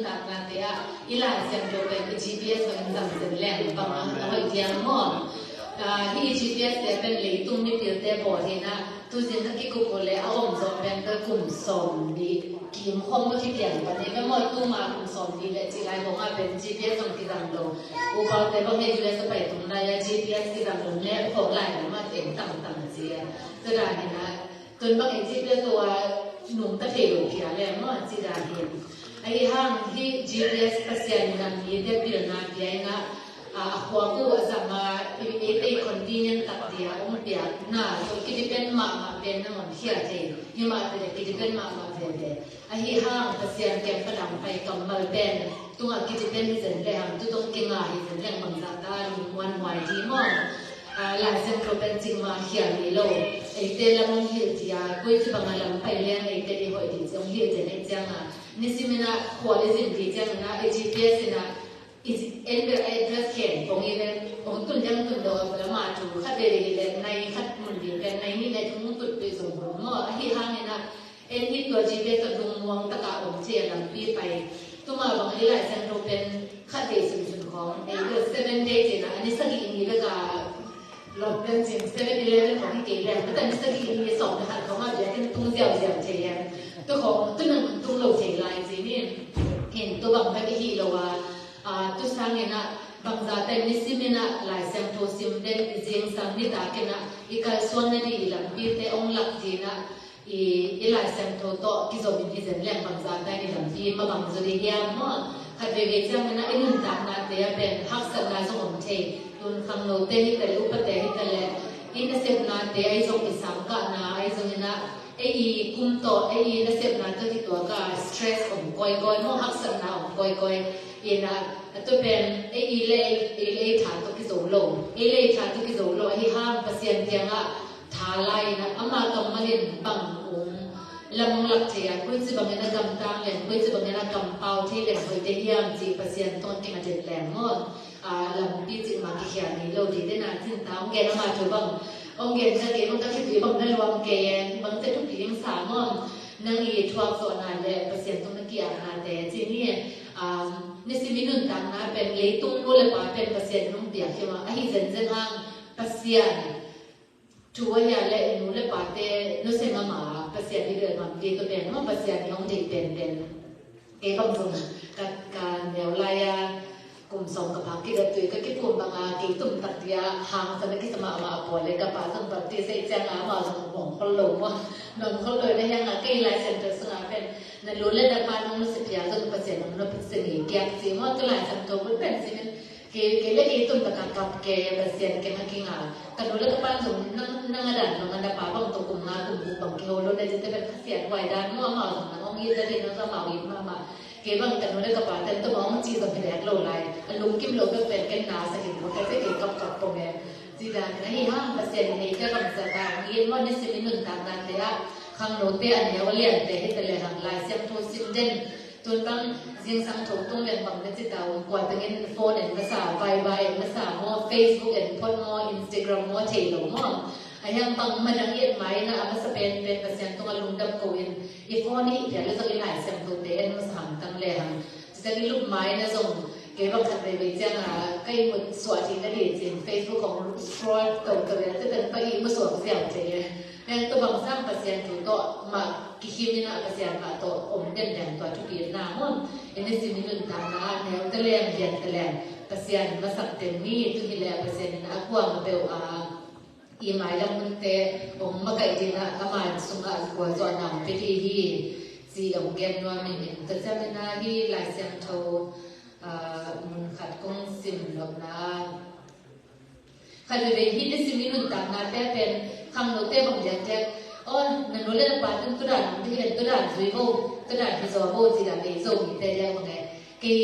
ต่างกันแต่อีหลายเสียงโดยเป็น GPS มันจำเป็นแรงบางเราเยี่ยมมากที่ GPS เป็นเลยตุ้มนี่เปลี่ยนแต่บ่อที่นะตัวเสียงทั้งที่กูโกเลยเอาอมสมเป็นก็กลุ่มสมดีกิมห้องก็ที่เปลี่ยนวันนี้ก็มอตู้มากลุ่มสมดีเลยจีไรบอกว่าเป็น GPS ตรงที่ดังโดอุปกรณ์แต่บางที US ไปตรงไหน GPS ที่ดังโดเนี่ยของหลายมาเองต่างๆเสียจะได้นะจนบางที GPS ตัวหนุ่มตะเกียบเพียเลยมั่งจีได้เห็นไอ้ห้างที่ GPS เปอร์เซ็นต์นั้นมีเด็กเปลี่ยนนาเพียงหัวกู้สามารถเอคนที่ยังตัดเดียอุ้มเดียน่าตัวคิดเป็นมาเป็นนั่นมันเที่ยเจยี่มาเป็นคิดเป็นมาเป็นเดไอ้ห้างเปอร์เซ็นต์เก็บประดับไปกำมาเป็นตัวคิดเป็นเส้นแรงตัวต้องเก่งอะไรเส้นแรงบางจากการวันวันที่มั่งหลายเส้นก็เป็นจริงมาเที่ยนี่โลไอ้เตลังเหี้ยจีอาคุยที่บางลำไปเลี้ยงไอ้เตลิหอยดีจังเหี้ยเจนี่จังนี่สิมินะควอลิซิมดีจังนะไอ้ GPS นะaddress เขียนตรงนี้เลยตรงตุนยังตุนโดนแล้วมาถูกคัดเดลิเลยในคัดมันดีเป็นในนี่ในทุ่งตุนไปส่งผลมั่วที่ห้างเนี่ยนะที่ตัว GPS ตัวดวงมองตะกาองเชียร์ลำปีไปตัวมาบางทีหลายเส้นเราเป็นคัดเดลิส่วนของไอ้เรื่อง7 days นะอันนี้สักกี่นี้ก็จะลบเป็นสิ่ง7-11ของที่เกี่ยวกับแต่นี่สักกี่นี้2นะคะเขามาเดี๋ยวเป็นทุ่งเสี่ยวเชียร์ตัวของตัวนึงทุ่งเราเชียร์ลายสินี่เห็นตัวบางไปที่เราว่าตุสังเงนะบางจากแต่นิสิมินะหลายเสียงโทสิมเด่นเสียงสังนิตาเกนะอีกส่วนนั้นอีหลังปีแต่องหลักจีนะอีหลายเสียงโทโตกิโซบินที่เสียงแรงบางจากแต่อีหลังปีมาบางจุดเดียวมั้งขัดเวกจังนะอินต่างนาเตียเป็นฮักษณะสมเทตุนขังโนเตนิเตลุปเตหิตเลอินเสพนาเตไอทรงอิสามกะนาไอทรงนะไอคุมโตไอนเสพนาตัวที่ตัวก็สเตรสของก้อยมั้งฮักษณะของก้อยอีน่ะตัวเป็นไอ้เล่ถาตุกิโซโลเล่ถาตุกิโซโลไอ้ห้ามเปอร์เซ็นต์ยังอ่ะทาไลนะอามาต้องมาเล่นบังองลำหลักเทียคุยจะบังเงินกำตังเล่นคุยจะบังเงินกำเปาที่เล่นคุยได้ยังจีเปอร์เซ็นต์ต้นที่มาเจ็ดแหลมงอนลำปีจิมาที่เขียนนี่เราดีได้นานสิ้นตาองเกนมาถูบังองเกนจะเกบังก็คิดดีบังได้รวมเกนบังจะทุกปียังสามอนนั่งอีทวงส่วนนั้นเลยเปอร์เซ็นต์ต้นเมื่อกี้อ่านแต่จีนี่นี่สิมีนุ่นต่างนะเป็นเลยตุ้งรู้เลยว่าเป็นเปอร์เซ็นต์นุ่งเดียใช่ไหมไอ้เซนเซนอ่างเปอร์เซ็นต์ชัวร์อย่างเลยนุ่งเลยว่าแต่นุ่งเซนมาเปอร์เซ็นต์ที่เดินมาดีก็เป็นว่าเปอร์เซ็นต์น้องดีเป็นบางส่วนการเดี๋ยวไล่กลุ่มสองกับพักที่เราตัวก็คิดกลุ่มบางกี่ตุ่มตัดยาห่างกันที่สมาพอเลยกับป่าตั้งแต่ที่เสียใจมาว่าสมองเขาลงว่านนเขาเลยได้ยังไงไลเซนเตอร์สงาเป็นในรู้เล่นในบ้านน้องสิบยาจนเปอร์เซ็นต์น้องเป็นสิ่งเกี่ยวกับสิ่งว่าก็หลายสัมตัวมันเป็นสิ่งเกี่ยวกับอีตุ่มตะกับเกี่ยวกับเปอร์เซ็นต์เกี่ยวกับกี่งากันรู้เล่นกับบ้านสมนั่งดันน้องดันป่าบางตัวกลุ่มงากลุ่มบุกบางเกี่ยวรู้ได้จะเป็นเสียงไหวดันมั่วเมาสมน้องยี่จะได้น้องก็เมาอีกมาเกี่ยวกับกันรู้เล่นกับป่าแต่ตัวน้องจีนเป็นแรงโลไลลุงกิมโลก็เป็นกันนาสกิลก็จะเกี่ยวกับตรงนี้จีดานนะที่ห้างเปอร์เซ็นต์นี้ก็กำลังจะตามยี่ว่านี่สิมีหนึ่งต่างกันแต่ข้างโน้ตอันนี้ว่าเลี้ยงแต่ให้แต่ละหางลายเสียงโทรซิมเด่นจนตั้งเสียงสังถูกต้องเลี้ยงบังนั้นจิตเอากว่าตั้งเงินโฟนเอ็นภาษาใบภาษาโม่เฟซบุ๊กเอ็นพอดโม่อินสตาแกรมโม่เทโลโม่ไอ้ยังบังมันยังเอียดไหมนะอาจจะเป็นเปอร์เซ็นต์ต้องมาลุงดับโกอินอีโฟนี่เดี๋ยวเราจะหลายเสียงโทรเตนมาสั่งตั้งเลยหางจะมีลูกไม้นะส่งเกี่ยวกับการไปจ้างใกล้หมดสวัสดีนะเดี๋ยวจริงเฟซบุ๊กของสตรอตตัวกันเลยจะเป็นไปอีกมาสวมเสียงเจนั่นตัวบางสร้างเปอร์เซ็นต์ตัวมาคิดนี่นะเปอร์เซ็นต์ตัวอมเด่นแดงตัวทุกอย่างนะมั่งอันนี้สิ่งนี้หนึ่งทางนะแนวตะแลงเย็นตะแลงเปอร์เซ็นต์มาสักเต็มนี่ทุกทีแล้วเปอร์เซ็นต์นะกว่ามาเบลอีหมายลำมุนเตะผมมาไก่จีนะอามาสุงอาสกว่าจวนนำไปที่สีองเกนว่าไม่เห็นแต่จะเป็นหน้าที่ลายเสียงโทมันขัดกงซิมหลบนะขัดไปที่ได้ซิมินุนต่างนาแต่เป็นคำโน้ตเต้บางอย่างแค่อ๋อนั่นรู้เรื่องปาตึ้งตุดานที่เห็นตุดานซุยโบตุดานที่โซโบจีดาเบโซมีแต่ยังไงกี่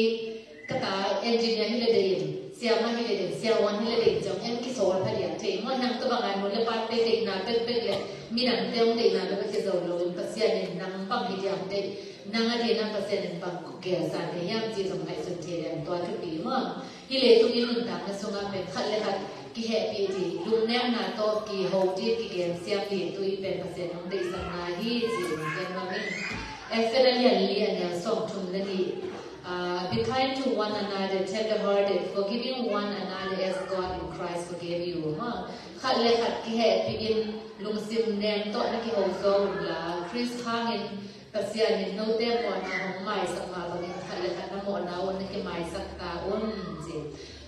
กตาเอนจิเนียร์ที่เราได้ยินเสียมาที่เราได้เสียวันที่เราได้จังเอ็นกิโซนพอดีอ่ะที่มันนั่งตัวบางอันรู้เรื่องปาเต้ตินาเป็ดเลยมีนั่งเต้งตินาแล้วก็จะโซโลนก็เสียเนี่ยนั่งปั๊มที่ยังเต้นั่งอะไรนั่งเปอร์เซ็นต์ปั๊มกุเกียร์สันเนี่ยยังจีสมัยสุดที่เรียนตัวทุกปีมั้งที่เลยทุกปีนุ่นต่างกันส่งมาเป็นขั้นเลยค่ะกี่แห่ปีจีลุงแน่นาโตกี่โฮจีกี่เกมเสียปีตุยเป็นเปอร์เซ็นต์ของเด็กสังนาฮีจีเกมว่าไม่เอฟเฟอร์เรียนเนี่ยส่งทุนนั่นดี be kind to one another, tender-hearted, forgiving one another as God in Christ forgave you. Khát lệ khát kí hệ bị in lung sim nem to na kí hậu dâu là Chris hangin pasian in no te mo na hong mai sak ma bangin khát lệ khát na mo na on na kí mai sak ta on ji.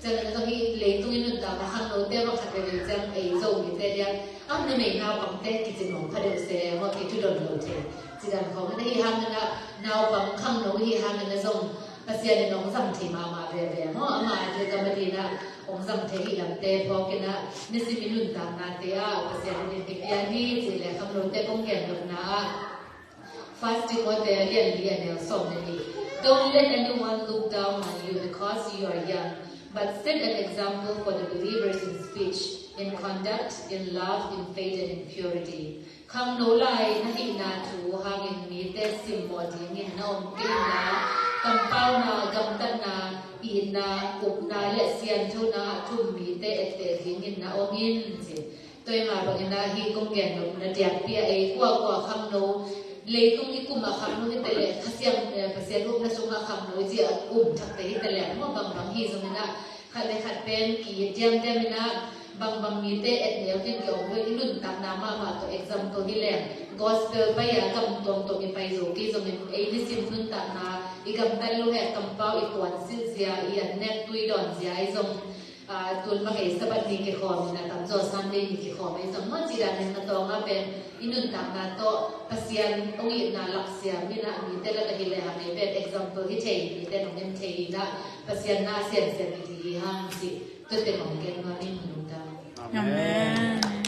Chẳng là nó hi lấy tung in ta mà hang no te mà khát lệ chẳng ấy dâu như thế điang. Am na mấy nào bằng te kí chính hong khát lệ se mà kí tu đồn lâu thế. Chỉ đàn không na hi hang na nào bằng khang no hi hang na dòng pasian in nong sam thi ma về về mo ama je ka ma di na ong sam the hi lam te pho ke na ni si minun ta na te a pasian ni te ya ni je le kham lo te kong ken lo na First Timothy lian lian ne som ni don't let anyone look down on you because you are young but set an example for the believers in speech in conduct in love in faith and in purity kham no lai na hi na thu hangin mi te sim mo di ngin na om ke na kampau na gamtan na in na up na le sian thu na thum mi te ete hingin na ongin ji toi ma bang na hi kong gen no na tiak pia e kwa kham no le kong ki kuma kham no te le khasiam pasian rup na sunga kham no ji thak te te le mo bang bang hi zong na khale khat pen ki jam te na bang mi te et ne kin ki ong we lun tak na ma to example hi le gospel ba ya kam tong to mi pai zo ki zong e ni sim lun tak na igam tan lu he kam pau I kwan sil zia I an net tui don zia I zong tun ma ke sabat ni ke khom na tam zo sunday ni ke khom I zong ma ji dan na to nga pen inun tak na to pasian ong I na lak sia mi na mi te la ka hi le ha me pen example hi thei ni te nong em thei na pasian na sian sian ni hang si to te nong ke ma ni mun ta Amen.